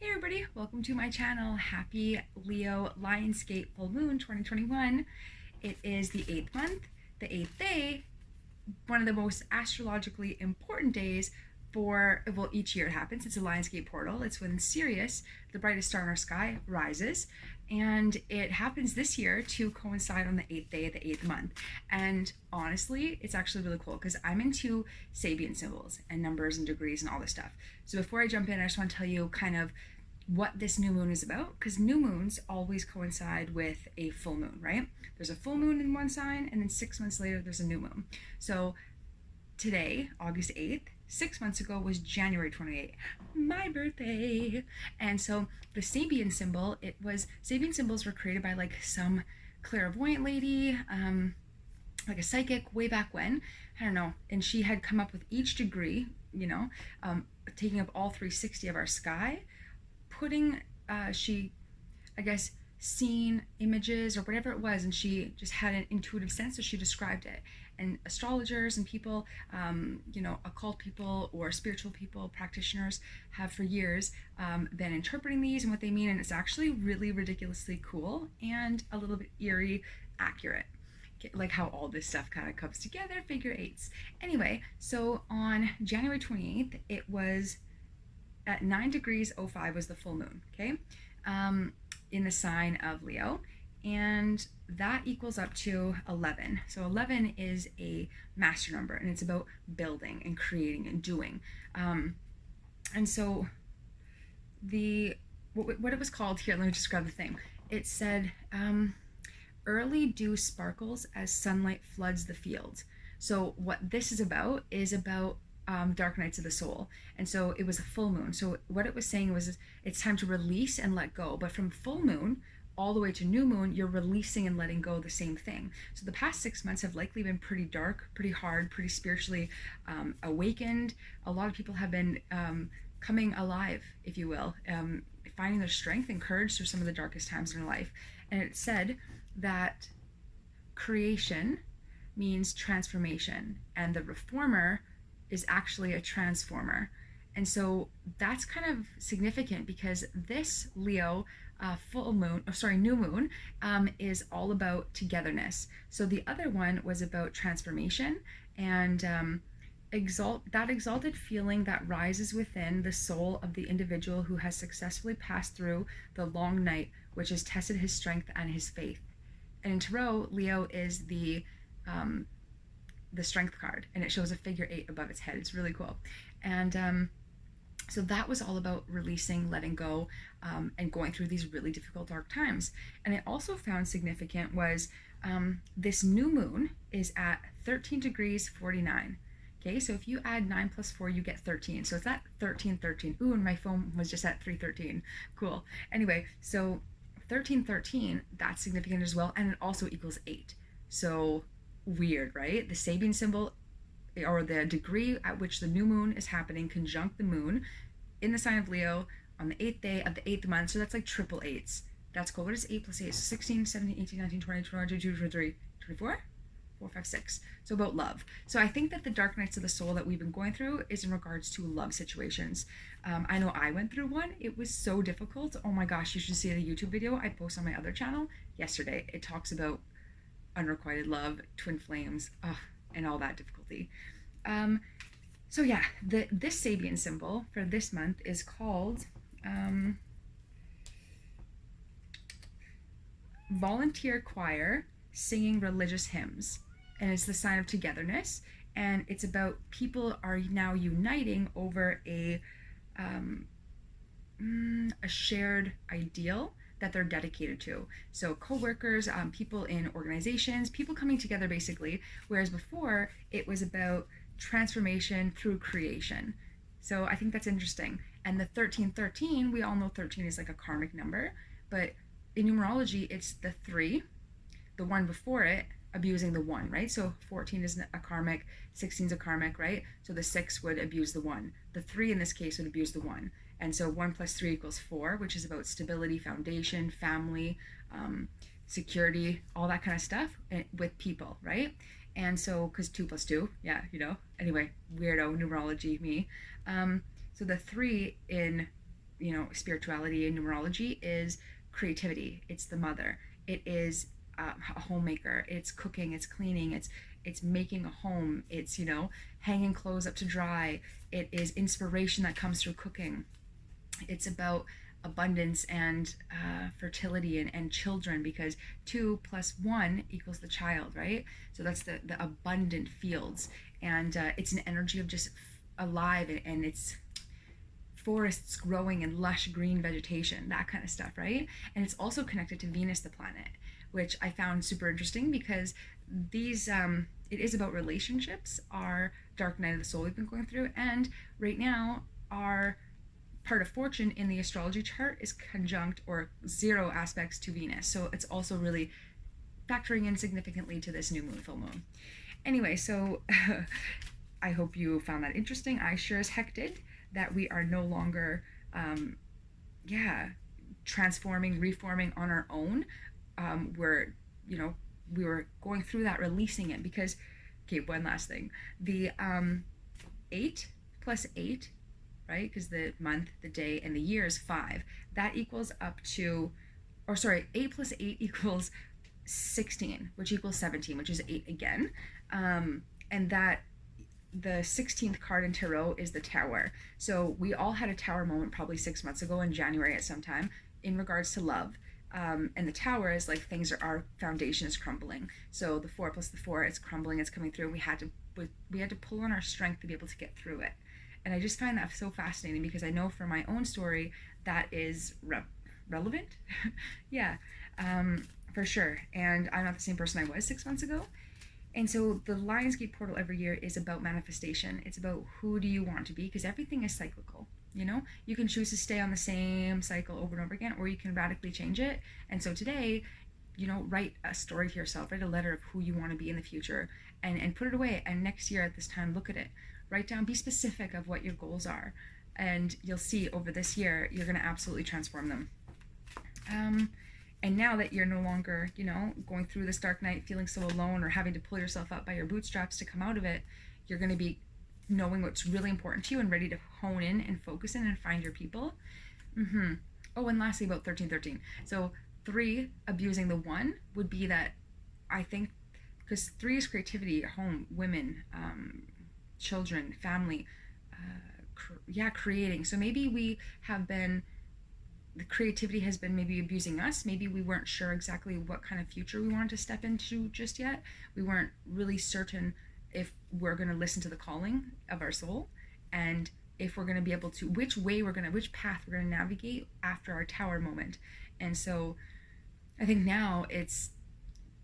Hey everybody, welcome to my channel. Happy Leo Lionsgate Full Moon 2021. It is the 8th month, the 8th day, one of the most astrologically important days for, well, each year it happens. It's a Lionsgate portal. It's when Sirius, the brightest star in our sky, rises. And it happens this year to coincide on the 8th day of the 8th month. And honestly, it's actually really cool because I'm into Sabian symbols and numbers and degrees and all this stuff. So before I jump in, I just want to tell you kind of what this new moon is about, because new moons always coincide with a full moon, right? There's a full moon in one sign, and then 6 months later there's a new moon. So today, August 8th, 6 months ago was January 28th, my birthday. And so the Sabian symbol, Sabian symbols were created by like some clairvoyant lady, like a psychic way back when, I don't know, and she had come up with each degree, taking up all 360 of our sky, putting, she, I guess, seen images or whatever it was, and she just had an intuitive sense, so she described it. And astrologers and people, occult people or spiritual people, practitioners, have for years been interpreting these and what they mean, and it's actually really ridiculously cool and a little bit eerie accurate, like how all this stuff kind of comes together, figure eights. Anyway, so on January 28th, it was at 9 degrees 05 was the full moon, okay, in the sign of Leo, and that equals up to 11. So 11 is a master number, and it's about building and creating and doing. And so what it was called here, let me just grab the thing. It said, early dew sparkles as sunlight floods the fields. So what this is about dark nights of the soul. And so it was a full moon. So what it was saying was it's time to release and let go. But from full moon all the way to new moon, you're releasing and letting go the same thing. So the past 6 months have likely been pretty dark, pretty hard, pretty spiritually awakened. A lot of people have been coming alive, if you will, finding their strength and courage through some of the darkest times in their life. And it said that creation means transformation, and the reformer is actually a transformer. And so that's kind of significant because this Leo new moon is all about togetherness. So the other one was about transformation and that exalted feeling that rises within the soul of the individual who has successfully passed through the long night, which has tested his strength and his faith. And in Tarot, Leo is the strength card, and it shows a figure 8 above its head. It's really cool. And so that was all about releasing, letting go, and going through these really difficult dark times. And I also found significant was this new moon is at 13 degrees 49. Okay, so if you add 9 plus 4, you get 13. So it's at 1313. Ooh, and my phone was just at 313. Cool. Anyway, so 1313, that's significant as well, and it also equals 8. So weird, right? The Sabian symbol, or the degree at which the new moon is happening, conjunct the moon in the sign of Leo on the 8th day of the 8th month. So that's like triple eights. That's cool. What is 8 plus 8? So 16, 17, 18, 19, 20, 21, 22, 23, 24? 4, 5, 6. So about love. So I think that the dark nights of the soul that we've been going through is in regards to love situations. I know I went through one. It was so difficult. Oh my gosh, you should see the YouTube video I posted on my other channel yesterday. It talks about unrequited love, twin flames, and all that difficulty. So yeah, this Sabian symbol for this month is called volunteer choir singing religious hymns, and it's the sign of togetherness, and it's about people are now uniting over a shared ideal that they're dedicated to. So co-workers, people in organizations, people coming together basically, whereas before it was about transformation through creation. So I think that's interesting. And the 1313, we all know 13 is like a karmic number, but in numerology it's the 3, the 1 before it abusing the 1, right? So 14 is a karmic, 16 is a karmic, right? So the 6 would abuse the 1. The 3 in this case would abuse the 1. And so 1 plus 3 equals 4, which is about stability, foundation, family, security, all that kind of stuff with people, right? And so, because 2 plus 2, yeah, anyway, weirdo numerology me. So the 3 in spirituality and numerology is creativity. It's the mother. It is a homemaker. It's cooking, it's cleaning, it's making a home, it's hanging clothes up to dry. It is inspiration that comes through cooking. It's about abundance and fertility and children, because 2 + 1 = the child, right? So that's the abundant fields, and it's an energy of just alive, and it's forests growing and lush green vegetation, that kind of stuff, right? And it's also connected to Venus, the planet, which I found super interesting, because these it is about relationships, our dark night of the soul we've been going through, and right now our part of fortune in the astrology chart is conjunct or 0 aspects to Venus. So it's also really factoring in significantly to this new moon, full moon. Anyway, so I hope you found that interesting. I sure as heck did. That we are no longer transforming, reforming on our own. We were going through that, releasing it, because, okay, one last thing. The 8 + 8, right? Because the month, the day, and the year is 5. That equals up to, 8 + 8 = 16, which equals 17, which is 8 again. And that the 16th card in tarot is the Tower. So we all had a Tower moment probably 6 months ago in January at some time in regards to love. And the Tower is like our foundation is crumbling. So the 4 + the 4, it's crumbling, it's coming through, and we had to pull on our strength to be able to get through it. And I just find that so fascinating, because I know for my own story that is relevant. Yeah, for sure. And I'm not the same person I was 6 months ago. And so the Lionsgate portal every year is about manifestation. It's about who do you want to be, because everything is cyclical. You can choose to stay on the same cycle over and over again, or you can radically change it. And so today, write a story to yourself, write a letter of who you want to be in the future, and put it away. And next year at this time, look at it, write down, be specific of what your goals are. And you'll see over this year, you're going to absolutely transform them. And now that you're no longer, going through this dark night, feeling so alone, or having to pull yourself up by your bootstraps to come out of it, you're going to be knowing what's really important to you and ready to hone in and focus in and find your people. Oh, and lastly about 1313. So 3, abusing the 1, would be that, I think, because 3 is creativity, home, women, children, family, creating. So maybe the creativity has been maybe abusing us. Maybe we weren't sure exactly what kind of future we wanted to step into just yet. We weren't really certain if we're going to listen to the calling of our soul, and if we're going to be able to, which path we're going to navigate after our Tower moment. And so I think now it's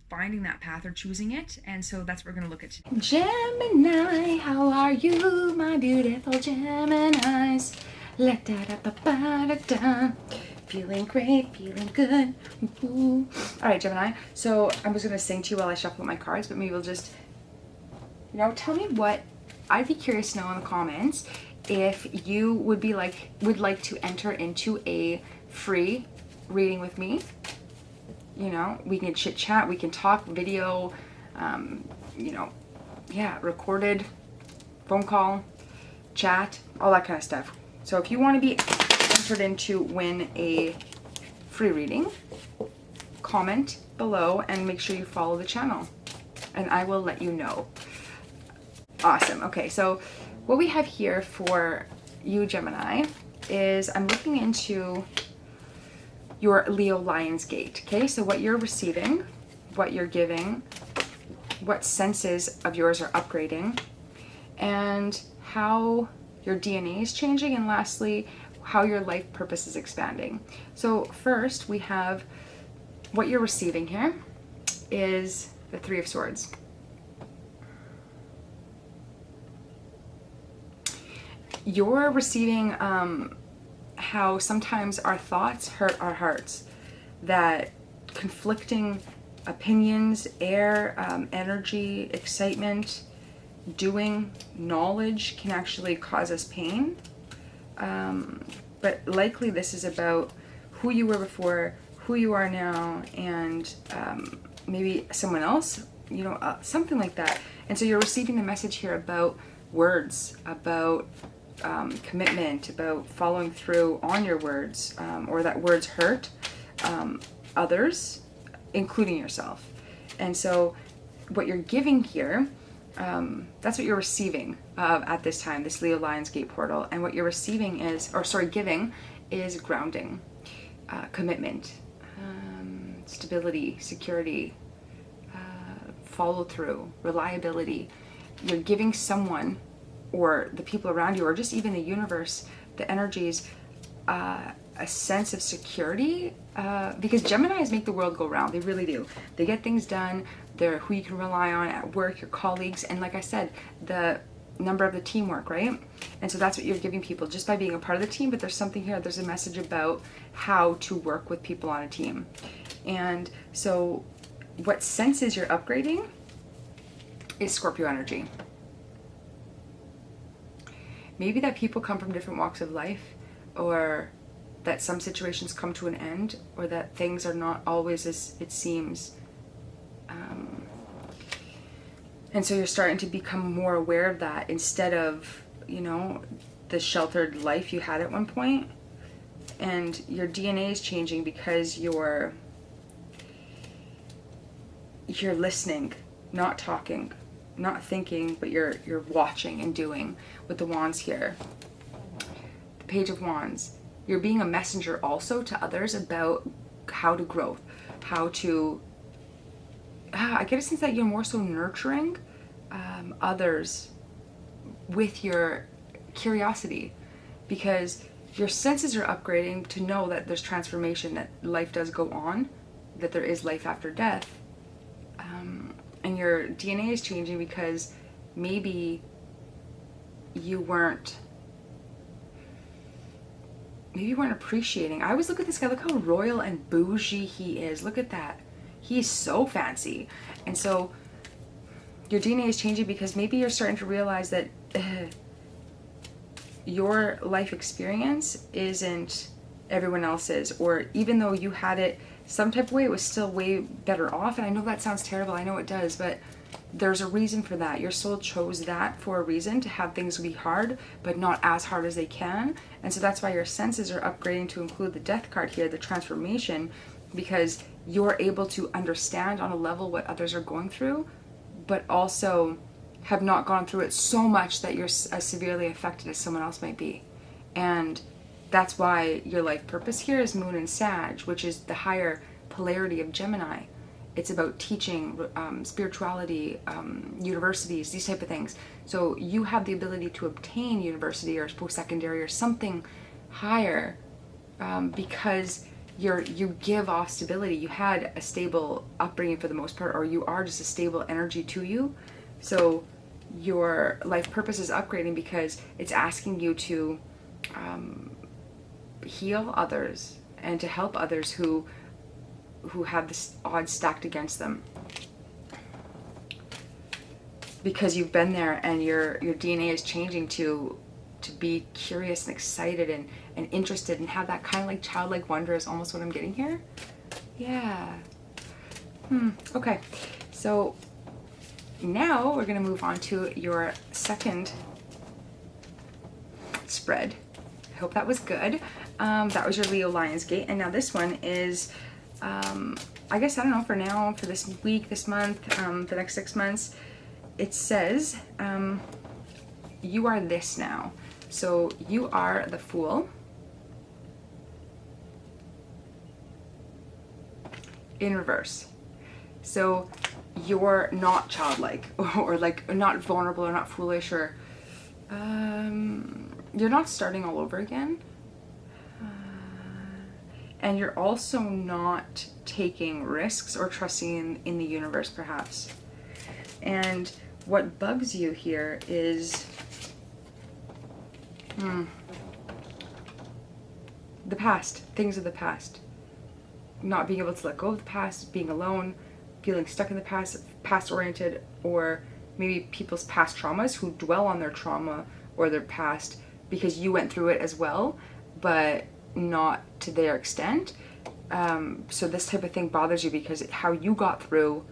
finding that path or choosing it. And so that's what we're going to look at today. Gemini, how are you, my beautiful Geminis? La-da-da-ba-ba-da-da. Feeling great, feeling good. Ooh. All right, Gemini. So I'm just going to sing to you while I shuffle my cards, but maybe we'll just, tell me what, I'd be curious to know in the comments if you would like to enter into a free reading with me. We can chit chat, we can talk, video, recorded, phone call, chat, all that kind of stuff. So if you want to be entered in to win a free reading, comment below and make sure you follow the channel, and I will let you know. Awesome. Okay, so what we have here for you, Gemini, is I'm looking into your Leo Lionsgate. Okay, so what you're receiving, what you're giving, what senses of yours are upgrading, and how your DNA is changing, and lastly, how your life purpose is expanding. So first, we have what you're receiving here is the 3 of Swords. You're receiving how sometimes our thoughts hurt our hearts, that conflicting opinions, energy, excitement, doing, knowledge can actually cause us pain. But likely this is about who you were before, who you are now, and maybe someone else, something like that. And so you're receiving the message here about words, about commitment, about following through on your words, or that words hurt others, including yourself. And so what you're giving here, that's what you're receiving at this time, this Leo Lionsgate portal. And what you're receiving is, giving is grounding, commitment, stability, security, follow through, reliability. You're giving someone, or the people around you, or just even the universe, the energies, a sense of security, because Geminis make the world go round. They really do. They get things done. They're who you can rely on at work, your colleagues, and like I said, the number of the teamwork, right? And so that's what you're giving people just by being a part of the team. But there's something here, there's a message about how to work with people on a team. And so what senses you're upgrading is Scorpio energy. Maybe that people come from different walks of life, or that some situations come to an end, or that things are not always as it seems. And so you're starting to become more aware of that, instead of, you know, the sheltered life you had at one point. And your DNA is changing because you're listening, not talking, not thinking, but you're watching and doing with the wands here. The Page of Wands. You're being a messenger also to others about how to grow, how to, I get a sense that you're more so nurturing others with your curiosity, because your senses are upgrading to know that there's transformation, that life does go on, that there is life after death. And your DNA is changing because maybe you weren't appreciating. I always look at this guy, look how royal and bougie he is. Look at that. He's so fancy. And so your DNA is changing because maybe you're starting to realize that your life experience isn't everyone else's, or even though you had it some type of way, it was still way better off. And I know that sounds terrible, I know it does, but there's a reason for that. Your soul chose that for a reason, to have things be hard, but not as hard as they can. And so that's why your senses are upgrading to include the Death card here, the transformation, because you're able to understand on a level what others are going through, but also have not gone through it so much that you're as severely affected as someone else might be. And that's why your life purpose here is Moon and Sag, which is the higher polarity of Gemini. It's about teaching, spirituality, universities, these type of things. So you have the ability to obtain university or post-secondary or something higher, because you give off stability. You had a stable upbringing for the most part, or you are just a stable energy to you. So your life purpose is upgrading because it's asking you to heal others and to help others who have this odds stacked against them, because you've been there and your DNA is changing to be curious and excited and interested and have that kind of like childlike wonder is almost what I'm getting here. Yeah. Okay, so now we're going to move on to your second spread. I hope that was good. That was your Leo Lionsgate, and now this one is I guess, I don't know, for now, for this week, this month, the next 6 months, it says you are this now. So you are the Fool in reverse. So you're not childlike, or like not vulnerable, or not foolish, or you're not starting all over again. And you're also not taking risks or trusting in the universe, perhaps. And what bugs you here is the past, things of the past. Not being able to let go of the past, being alone, feeling stuck in the past, past-oriented, or maybe people's past traumas who dwell on their trauma or their past because you went through it as well, but not to their extent. So this type of thing bothers you because how you got through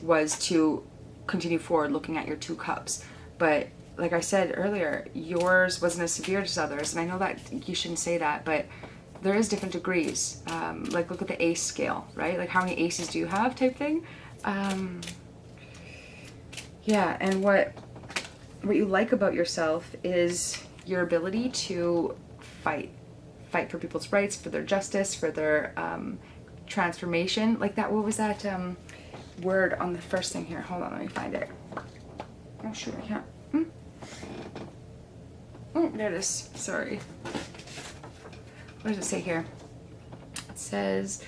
was to continue forward looking at your 2 cups, but like I said earlier, yours wasn't as severe as others, and I know that you shouldn't say that, but there is different degrees. Like look at the ACE scale, right? Like how many aces do you have type thing. Yeah, and what you like about yourself is your ability to fight for people's rights, for their justice, for their transformation. Like that, what was that word on the first thing here? Hold on, let me find it. Oh shoot, I can't. Oh, there it is. Sorry. What does it say here? It says,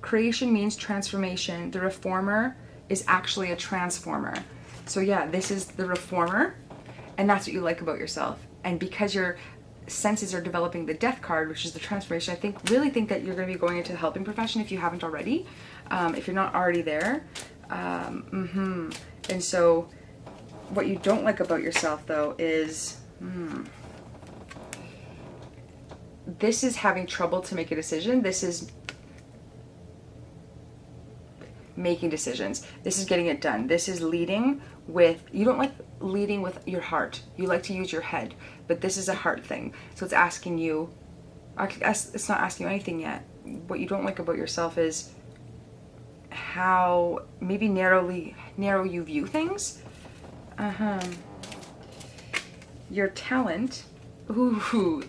creation means transformation. The reformer is actually a transformer. So yeah, this is the reformer, and that's what you like about yourself. And because your senses are developing the death card, which is the transformation, I really think that you're going to be going into the helping profession if you haven't already, if you're not already there. And so what you don't like about yourself though is this is having trouble to make a decision. This is making decisions. This is getting it done. This is leading with, you don't like leading with your heart. You like to use your head, but this is a heart thing. So it's asking you, it's not asking you anything yet. What you don't like about yourself is how maybe narrow you view things. Your talent, ooh,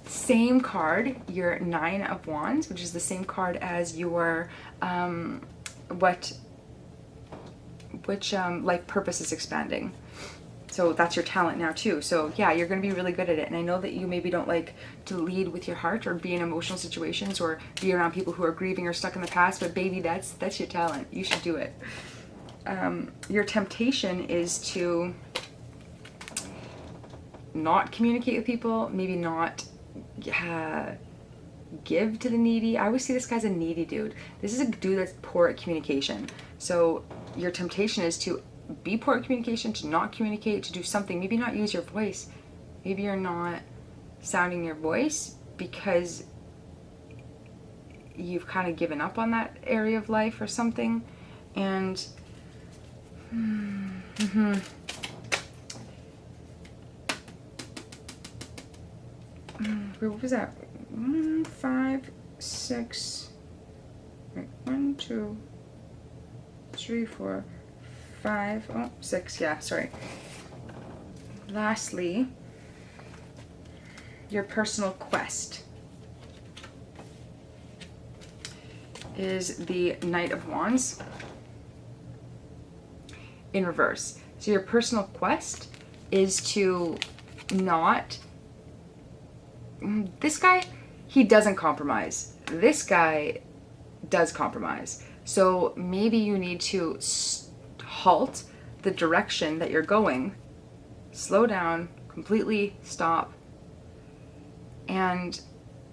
same card, your 9 of Wands, which is the same card as your life purpose is expanding. So that's your talent now too. So yeah, you're going to be really good at it. And I know that you maybe don't like to lead with your heart or be in emotional situations or be around people who are grieving or stuck in the past, but baby, that's your talent. You should do it. Your temptation is to not communicate with people, maybe not give to the needy. I always see this guy's a needy dude. This is a dude that's poor at communication. So your temptation is to be poor at communication, to not communicate, to do something, maybe not use your voice. Maybe you're not sounding your voice because you've kind of given up on that area of life or something. And what was that? 5, 6, wait, 1, 2, 3, 4, 5, 6, yeah, sorry. Lastly, your personal quest is the Knight of Wands in reverse. So your personal quest is to not, this guy, he doesn't compromise. This guy does compromise. So maybe you need to halt the direction that you're going, slow down, completely stop, and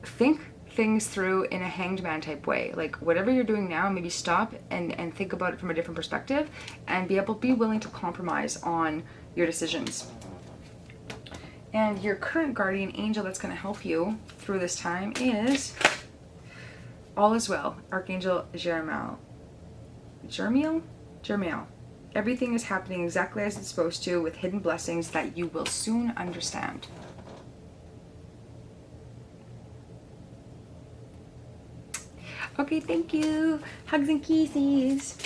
think things through in a hanged man type way. Like whatever you're doing now, maybe stop and think about it from a different perspective and be willing to compromise on your decisions. And your current guardian angel that's going to help you through this time is all is well, Archangel Jeremiel. Everything is happening exactly as it's supposed to, with hidden blessings that you will soon understand. Okay, thank you. Hugs and kisses.